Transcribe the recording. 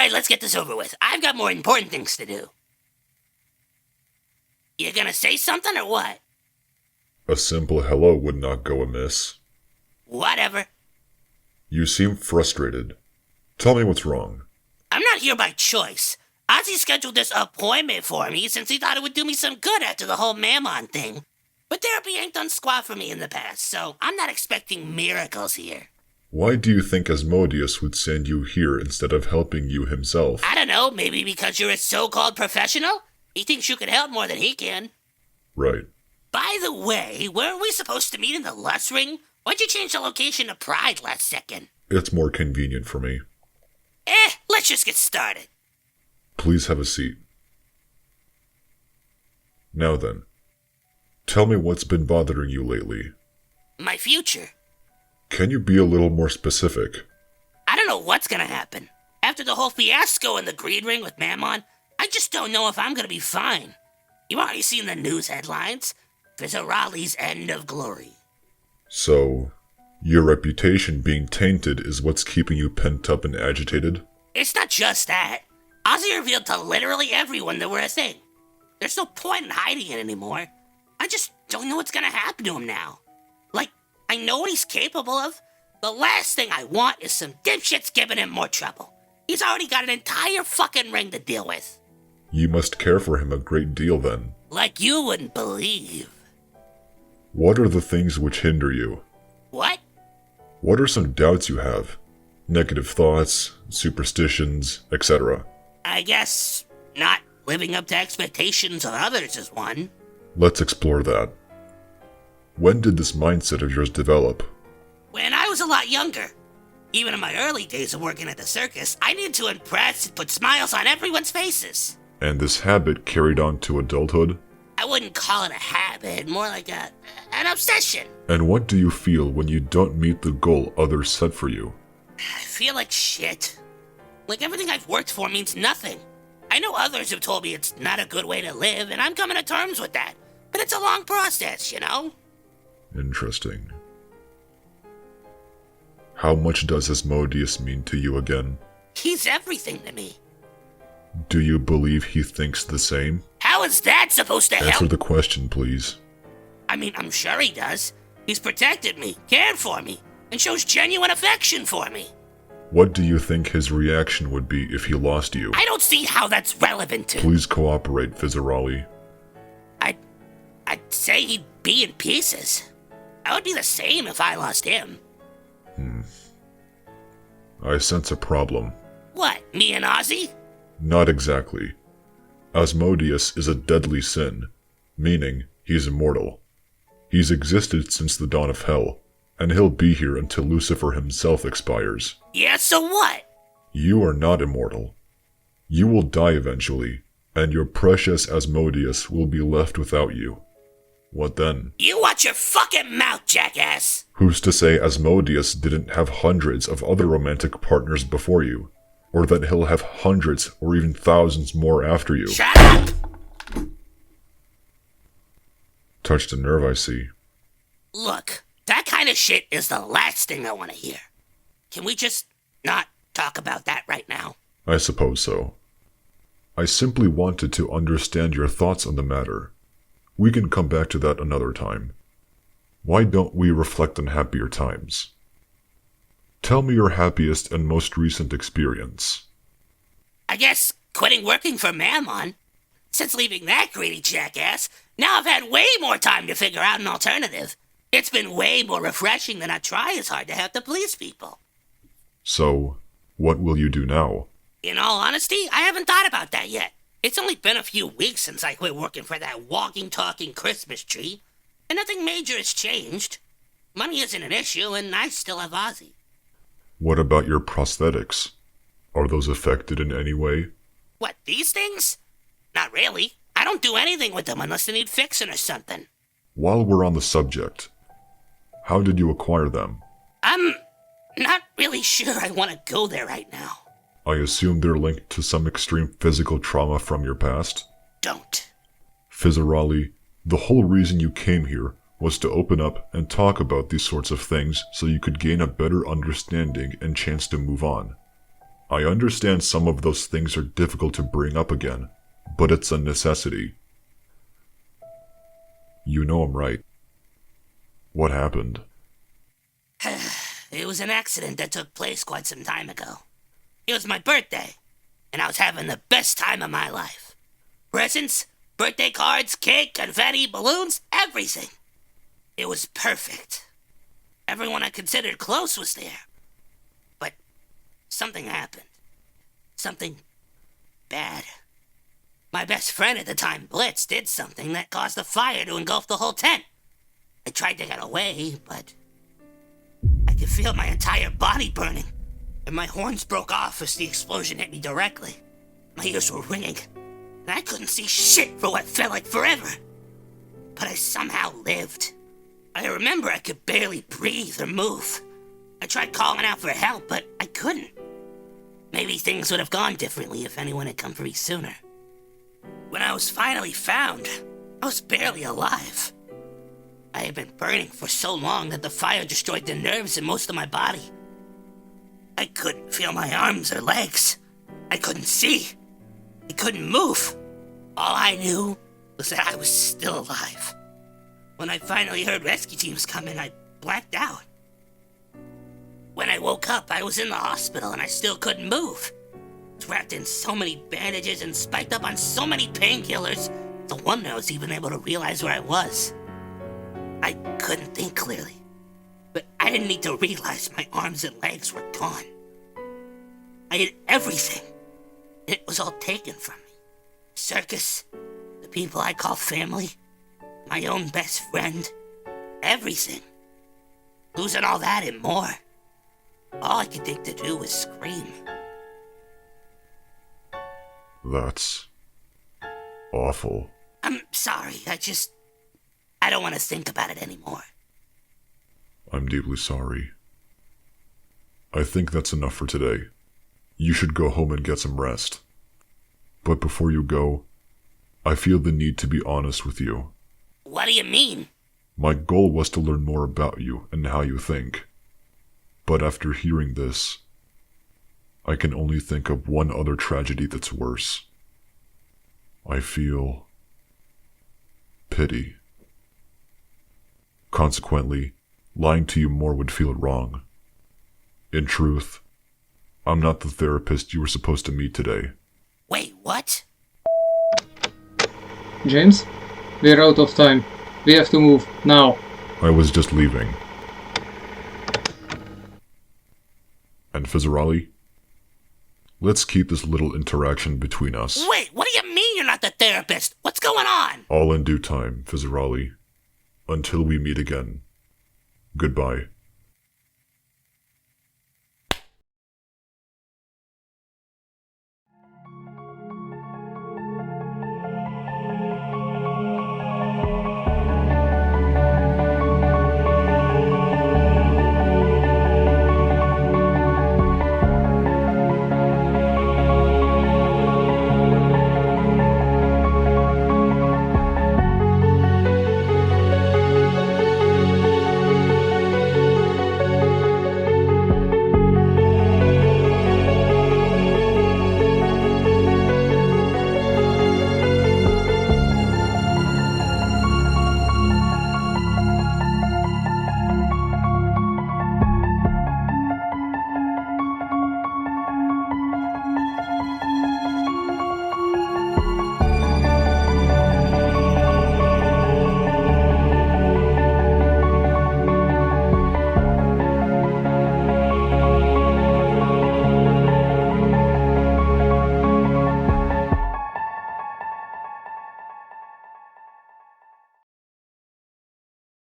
Alright, let's get this over with. I've got more important things to do. You gonna say something or what? A simple hello would not go amiss. Whatever. You seem frustrated. Tell me what's wrong. I'm not here by choice. Ozzy scheduled this appointment for me since he thought it would do me some good after the whole Mammon thing. But therapy ain't done squat for me in the past, so I'm not expecting miracles here. Why do you think Asmodeus would send you here instead of helping you himself? I don't know, maybe because you're a so-called professional? He thinks you can help more than he can. Right. By the way, weren't we supposed to meet in the Lust Ring? Why'd you change the location to Pride last second? It's more convenient for me. Let's just get started. Please have a seat. Now then, tell me what's been bothering you lately. My future. Can you be a little more specific? I don't know what's gonna happen. After the whole fiasco in the Green Ring with Mammon, I just don't know if I'm gonna be fine. You've already seen the news headlines. Fizzarolli's end of glory. So, your reputation being tainted is what's keeping you pent up and agitated? It's not just that. Ozzy revealed to literally everyone that we're a thing. There's no point in hiding it anymore. I just don't know what's gonna happen to him now. Like, I know what he's capable of. The last thing I want is some dipshits giving him more trouble. He's already got an entire fucking ring to deal with. You must care for him a great deal then. Like you wouldn't believe. What are the things which hinder you? What? What are some doubts you have? Negative thoughts, superstitions, etc. I guess not living up to expectations of others is one. Let's explore that. When did this mindset of yours develop? When I was a lot younger. Even in my early days of working at the circus, I needed to impress and put smiles on everyone's faces. And this habit carried on to adulthood? I wouldn't call it a habit, more like an obsession. And what do you feel when you don't meet the goal others set for you? I feel like shit. Like everything I've worked for means nothing. I know others have told me it's not a good way to live, and I'm coming to terms with that. But it's a long process, you know? Interesting. How much does Asmodeus mean to you again? He's everything to me. Do you believe he thinks the same? How is that supposed to help? Answer the question, please. I mean, I'm sure he does. He's protected me, cared for me, and shows genuine affection for me. What do you think his reaction would be if he lost you? I don't see how that's relevant to... Please cooperate, Fizzarolli. I'd say he'd be in pieces. I would be the same if I lost him. I sense a problem. What, me and Ozzy? Not exactly. Asmodeus is a deadly sin, meaning he's immortal. He's existed since the dawn of hell, and he'll be here until Lucifer himself expires. Yeah, so what? You are not immortal. You will die eventually, and your precious Asmodeus will be left without you. What then? You watch your fucking mouth, jackass! Who's to say Asmodeus didn't have hundreds of other romantic partners before you? Or that he'll have hundreds or even thousands more after you? Shut up! Touched a nerve, I see. Look, that kind of shit is the last thing I want to hear. Can we just not talk about that right now? I suppose so. I simply wanted to understand your thoughts on the matter. We can come back to that another time. Why don't we reflect on happier times? Tell me your happiest and most recent experience. I guess quitting working for Mammon. Since leaving that greedy jackass, now I've had way more time to figure out an alternative. It's been way more refreshing than I try as hard to have to please people. So, what will you do now? In all honesty, I haven't thought about that yet. It's only been a few weeks since I quit working for that walking, talking Christmas tree, and nothing major has changed. Money isn't an issue, and I still have Ozzy. What about your prosthetics? Are those affected in any way? What, these things? Not really. I don't do anything with them unless they need fixing or something. While we're on the subject, how did you acquire them? I'm not really sure I want to go there right now. I assume they're linked to some extreme physical trauma from your past? Don't. Fizzarolli, the whole reason you came here was to open up and talk about these sorts of things so you could gain a better understanding and chance to move on. I understand some of those things are difficult to bring up again, but it's a necessity. You know I'm right. What happened? It was an accident that took place quite some time ago. It was my birthday, and I was having the best time of my life. Presents, birthday cards, cake, confetti, balloons, everything. It was perfect. Everyone I considered close was there. But something happened. Something bad. My best friend at the time, Blitz, did something that caused the fire to engulf the whole tent. I tried to get away, but I could feel my entire body burning, and my horns broke off as the explosion hit me directly. My ears were ringing, and I couldn't see shit for what felt like forever. But I somehow lived. I remember I could barely breathe or move. I tried calling out for help, but I couldn't. Maybe things would have gone differently if anyone had come for me sooner. When I was finally found, I was barely alive. I had been burning for so long that the fire destroyed the nerves in most of my body. I couldn't feel my arms or legs. I couldn't see. I couldn't move. All I knew was that I was still alive. When I finally heard rescue teams coming, I blacked out. When I woke up, I was in the hospital and I still couldn't move. I was wrapped in so many bandages and spiked up on so many painkillers. It's a wonder I was even able to realize where I was. I couldn't think clearly, but I didn't need to realize my arms and legs were gone. I had everything, and it was all taken from me. Circus, the people I call family, my own best friend, everything. Losing all that and more. All I could think to do was scream. That's awful. I'm sorry, I don't want to think about it anymore. I'm deeply sorry. I think that's enough for today. You should go home and get some rest. But before you go, I feel the need to be honest with you. What do you mean? My goal was to learn more about you and how you think. But after hearing this, I can only think of one other tragedy that's worse. I feel pity. Consequently, lying to you more would feel wrong. In truth, I'm not the therapist you were supposed to meet today. Wait, what? James, we're out of time. We have to move, now. I was just leaving. And Fizzarolli, let's keep this little interaction between us. Wait, what do you mean you're not the therapist? What's going on? All in due time, Fizzarolli. Until we meet again. Goodbye.